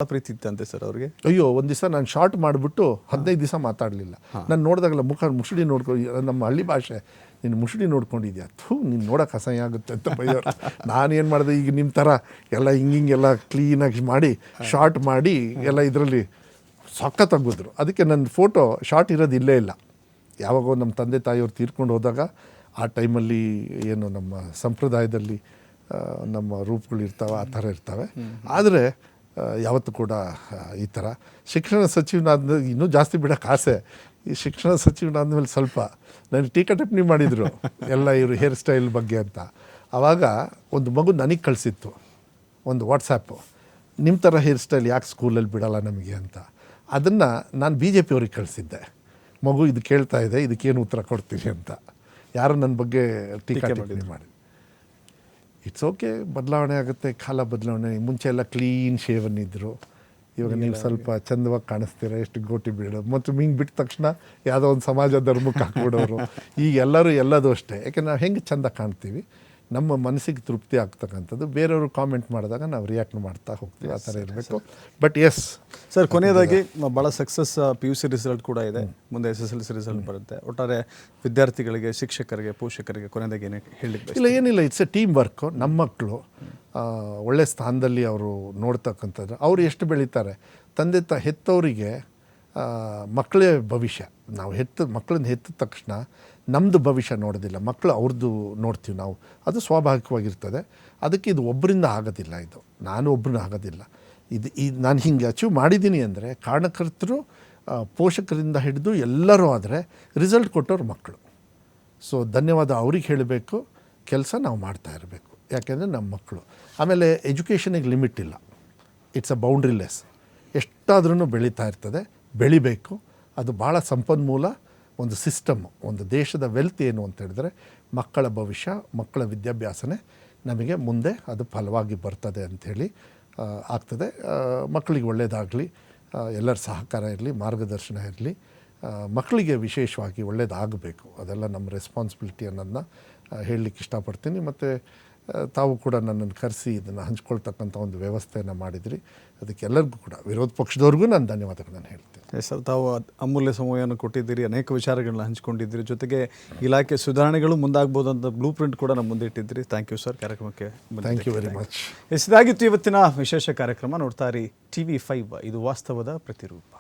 ಪ್ರೀತಿ ಇತ್ತಂತೆ ಸರ್ ಅವ್ರಿಗೆ. ಅಯ್ಯೋ, ಒಂದು ದಿವಸ ನಾನು ಶಾರ್ಟ್ ಮಾಡಿಬಿಟ್ಟು 15 ದಿವಸ ಮಾತಾಡಲಿಲ್ಲ. ನಾನು ನೋಡಿದಾಗಲ್ಲ ಮುಸುಡಿ ನಮ್ಮ ಹಳ್ಳಿ ಭಾಷೆ, ನೀನು ಮುಸುಡಿ ನೋಡ್ಕೊಂಡಿದ್ಯಾ, ನೀನು ನೋಡೋಕೆ ಅಸಹ್ಯ ಆಗುತ್ತೆ ಅಂತ ಬೈಯೋರು. ನಾನೇನು ಮಾಡಿದೆ, ಈಗ ನಿಮ್ಮ ಥರ ಎಲ್ಲ ಹಿಂಗೆಲ್ಲ ಕ್ಲೀನಾಗಿ ಮಾಡಿ ಶಾರ್ಟ್ ಮಾಡಿ ಎಲ್ಲ ಇದರಲ್ಲಿ ಸಖತ್ತಾಗಿದ್ರು. ಅದಕ್ಕೆ ನನ್ನ ಫೋಟೋ ಶಾರ್ಟ್ ಇರೋದು ಇಲ್ಲೇ ಇಲ್ಲ. ಯಾವಾಗೋ ನಮ್ಮ ತಂದೆ ತಾಯಿಯವ್ರು ತೀರ್ಕೊಂಡು ಹೋದಾಗ ಆ ಟೈಮಲ್ಲಿ ಏನು ನಮ್ಮ ಸಂಪ್ರದಾಯದಲ್ಲಿ ನಮ್ಮ ರೂಪಗಳು ಇರ್ತಾವೆ, ಆ ಥರ ಇರ್ತವೆ. ಆದರೆ ಯಾವತ್ತೂ ಕೂಡ ಈ ಥರ ಶಿಕ್ಷಣ ಸಚಿವನಾದ ಇನ್ನೂ ಜಾಸ್ತಿ ಬಿಡೋಕ್ಕೆ ಆಸೆ. ಈ ಶಿಕ್ಷಣ ಸಚಿವನಾದ್ಮೇಲೆ ಸ್ವಲ್ಪ ನನಗೆ ಟೀಕಾ ಟಿಪ್ಪಣಿ ಮಾಡಿದರು ಎಲ್ಲ ಇವರು ಹೇರ್ ಸ್ಟೈಲ್ ಬಗ್ಗೆ ಅಂತ. ಆವಾಗ ಒಂದು ಮಗು ನನಗೆ ಕಳಿಸಿತ್ತು ಒಂದು ವಾಟ್ಸಾಪು, ನಿಮ್ಮ ಥರ ಹೇರ್ ಸ್ಟೈಲ್ ಯಾಕೆ ಸ್ಕೂಲಲ್ಲಿ ಬಿಡೋಲ್ಲ ನಮಗೆ ಅಂತ. ಅದನ್ನು ನಾನು BJP ಅವ್ರಿಗೆ ಕಳಿಸಿದ್ದೆ. ಮಗು ಇದು ಕೇಳ್ತಾ ಇದೆ, ಇದಕ್ಕೇನು ಉತ್ತರ ಕೊಡ್ತೀನಿ ಅಂತ. ಯಾರು ನನ್ನ ಬಗ್ಗೆ ಟೀಕಾ ಟಿಪ್ಪಣಿ ಮಾಡಿ. ಇಟ್ಸ್ ಓಕೆ, ಬದಲಾವಣೆ ಆಗುತ್ತೆ, ಕಾಲ ಬದಲಾವಣೆ. ಮುಂಚೆ ಎಲ್ಲ ಕ್ಲೀನ್ ಶೇವನ್ ಇದ್ದರು, ಇವಾಗ ನೀವು ಸ್ವಲ್ಪ ಚಂದವಾಗಿ ಕಾಣಿಸ್ತೀರ, ಎಷ್ಟು ಗೋಟಿ ಬೀಳೋದು. ಮತ್ತು ಹಿಂಗೆ ಬಿಟ್ಟ ತಕ್ಷಣ ಯಾವುದೋ ಒಂದು ಸಮಾಜ ಧರ್ಮಕ್ಕೆ ಹಾಕ್ಬಿಡೋರು. ಈಗ ಎಲ್ಲರೂ ಎಲ್ಲದೂ ಅಷ್ಟೇ. ಯಾಕೆ ನಾವು ಹೆಂಗೆ ಚಂದ ಕಾಣ್ತೀವಿ, ನಮ್ಮ ಮನಸ್ಸಿಗೆ ತೃಪ್ತಿ ಆಗ್ತಕ್ಕಂಥದ್ದು. ಬೇರೆಯವರು ಕಾಮೆಂಟ್ ಮಾಡಿದಾಗ ನಾವು ರಿಯಾಕ್ಟ್ ಮಾಡ್ತಾ ಹೋಗ್ತೀವಿ, ಆ ಥರ ಇರಬೇಕು. ಬಟ್ ಎಸ್ ಸರ್, ಕೊನೆಯದಾಗಿ ಭಾಳ ಸಕ್ಸಸ್ PUC ರಿಸಲ್ಟ್ ಕೂಡ ಇದೆ, ಮುಂದೆ SSLC ರಿಸಲ್ಟ್ ಬರುತ್ತೆ. ಒಟ್ಟಾರೆ ವಿದ್ಯಾರ್ಥಿಗಳಿಗೆ, ಶಿಕ್ಷಕರಿಗೆ, ಪೋಷಕರಿಗೆ ಕೊನೆಯದಾಗಿ ಏನೇ ಹೇಳಲಿಕ್ಕೆ? ಇಲ್ಲ, ಏನಿಲ್ಲ, ಇಟ್ಸ್ ಎ ಟೀಮ್ ವರ್ಕು. ನಮ್ಮ ಮಕ್ಕಳು ಒಳ್ಳೆ ಸ್ಥಾನದಲ್ಲಿ ಅವರು ನೋಡ್ತಕ್ಕಂಥದ್ದು. ಅವರು ಎಷ್ಟು ಬೆಳೀತಾರೆ, ತಂದೆ ಹೆತ್ತವರಿಗೆ ಮಕ್ಕಳೇ ಭವಿಷ್ಯ. ನಾವು ಮಕ್ಕಳನ್ನ ಹೆತ್ತ ತಕ್ಷಣ ನಮ್ಮದು ಭವಿಷ್ಯ ನೋಡೋದಿಲ್ಲ, ಮಕ್ಕಳು ಅವ್ರದ್ದು ನೋಡ್ತೀವಿ ನಾವು. ಅದು ಸ್ವಾಭಾವಿಕವಾಗಿರ್ತದೆ. ಅದಕ್ಕೆ ಇದು ಒಬ್ಬರಿಂದ ಆಗೋದಿಲ್ಲ, ಇದು ನಾನು ಒಬ್ಬರನ್ನ ಆಗೋದಿಲ್ಲ. ನಾನು ಹಿಂಗೆ ಅಚೀವ್ ಮಾಡಿದ್ದೀನಿ ಅಂದರೆ ಕಾರಣಕರ್ತರು, ಪೋಷಕರಿಂದ ಹಿಡಿದು ಎಲ್ಲರೂ ಆದರೆ ರಿಸಲ್ಟ್ ಕೊಟ್ಟವ್ರು ಮಕ್ಕಳು. ಸೊ ಧನ್ಯವಾದ ಅವ್ರಿಗೆ ಹೇಳಬೇಕು. ಕೆಲಸ ನಾವು ಮಾಡ್ತಾ ಇರಬೇಕು, ಯಾಕೆಂದರೆ ನಮ್ಮ ಮಕ್ಕಳು. ಆಮೇಲೆ ಎಜುಕೇಷನಿಗೆ ಲಿಮಿಟ್ ಇಲ್ಲ, ಇಟ್ಸ್ ಅ ಬೌಂಡ್ರಿಲೆಸ್. ಎಷ್ಟಾದ್ರೂ ಬೆಳೀತಾ ಇರ್ತದೆ, ಬೆಳಿಬೇಕು. ಅದು ಭಾಳ ಸಂಪನ್ಮೂಲ, ಒಂದು ಸಿಸ್ಟಮ್ಮು. ಒಂದು ದೇಶದ ವೆಲ್ತ್ ಏನು ಅಂತ ಹೇಳಿದ್ರೆ ಮಕ್ಕಳ ಭವಿಷ್ಯ, ಮಕ್ಕಳ ವಿದ್ಯಾಭ್ಯಾಸನೇ ನಮಗೆ ಮುಂದೆ ಅದು ಫಲವಾಗಿ ಬರ್ತದೆ ಅಂಥೇಳಿ ಆಗ್ತದೆ. ಮಕ್ಕಳಿಗೆ ಒಳ್ಳೆಯದಾಗಲಿ, ಎಲ್ಲರ ಸಹಕಾರ ಇರಲಿ, ಮಾರ್ಗದರ್ಶನ ಇರಲಿ. ಮಕ್ಕಳಿಗೆ ವಿಶೇಷವಾಗಿ ಒಳ್ಳೆಯದಾಗಬೇಕು, ಅದೆಲ್ಲ ನಮ್ಮ ರೆಸ್ಪಾನ್ಸಿಬಿಲಿಟಿ ಅನ್ನೋದನ್ನ ಹೇಳಲಿಕ್ಕೆ ಇಷ್ಟಪಡ್ತೀನಿ. ಮತ್ತು ತಾವು ಕೂಡ ನನ್ನನ್ನು ಕರೆಸಿ ಇದನ್ನು ಹಂಚ್ಕೊಳ್ತಕ್ಕಂಥ ಒಂದು ವ್ಯವಸ್ಥೆಯನ್ನು ಮಾಡಿದಿರಿ. ಅದಕ್ಕೆ ಎಲ್ಲರಿಗೂ ಕೂಡ, ವಿರೋಧ ಪಕ್ಷದವ್ರಿಗೂ ನಾನು ಧನ್ಯವಾದಗಳನ್ನು ಹೇಳ್ತೀನಿ. ಸರ್, ತಾವು ಅಮೂಲ್ಯ ಸಮಯವನ್ನು ಕೊಟ್ಟಿದ್ದೀರಿ, ಅನೇಕ ವಿಚಾರಗಳನ್ನ ಹಂಚ್ಕೊಂಡಿದ್ದೀರಿ, ಜೊತೆಗೆ ಇಲಾಖೆ ಸುಧಾರಣೆಗಳು ಮುಂದಾಗ್ಬೋದು ಅಂತ ಬ್ಲೂ ಪ್ರಿಂಟ್ ಕೂಡ ನಮ್ಮ ಮುಂದೆ ಇಟ್ಟಿದ್ದೀರಿ. ಥ್ಯಾಂಕ್ ಯು ಸರ್, ಕಾರ್ಯಕ್ರಮಕ್ಕೆ. Thank you very much. ಇದಾಗಿತ್ತು ಇವತ್ತಿನ ವಿಶೇಷ ಕಾರ್ಯಕ್ರಮ. ನೋಡ್ತಾ ಇರಿ TV5, ಇದು ವಾಸ್ತವದ ಪ್ರತಿರೂಪ.